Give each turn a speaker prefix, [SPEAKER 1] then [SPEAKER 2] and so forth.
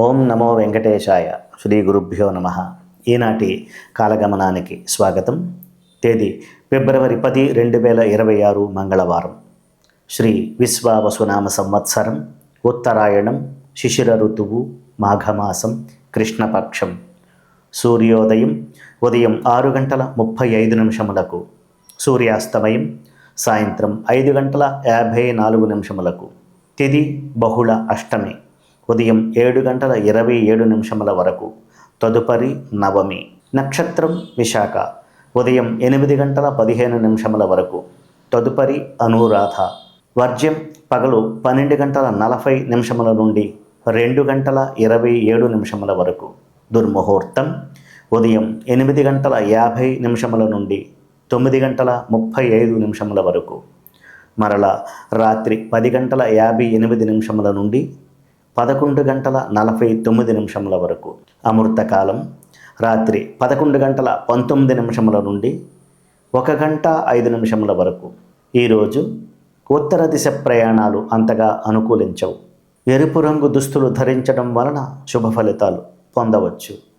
[SPEAKER 1] ఓం నమో వెంకటేశాయ. శ్రీ గురుభ్యో నమ. ఈనాటి కాలగమనానికి స్వాగతం. తేదీ ఫిబ్రవరి 10, 2026 మంగళవారం. శ్రీ విశ్వావసునామ సంవత్సరం, ఉత్తరాయణం, శిశిర ఋతువు, మాఘమాసం, కృష్ణపక్షం. సూర్యోదయం ఉదయం 6:35, సూర్యాస్తమయం సాయంత్రం 5:54. తిథి బహుళ అష్టమి ఉదయం 7:27 వరకు. తదుపరి నవమి. నక్షత్రం విశాఖ ఉదయం 8:15 వరకు. తదుపరి అనురాధ. వర్జ్యం పగలు 12:40 నుండి 2:27 వరకు. దుర్ముహూర్తం ఉదయం 8:50 నుండి 9:35 వరకు. మరలా రాత్రి 10:58 నుండి 11:49 వరకు. అమృతకాలం రాత్రి 11:19 నుండి 1:05 వరకు. ఈరోజు ఉత్తర దిశ ప్రయాణాలు అంతగా అనుకూలించవు. ఎరుపు రంగు దుస్తులు ధరించడం వలన శుభ ఫలితాలు పొందవచ్చు.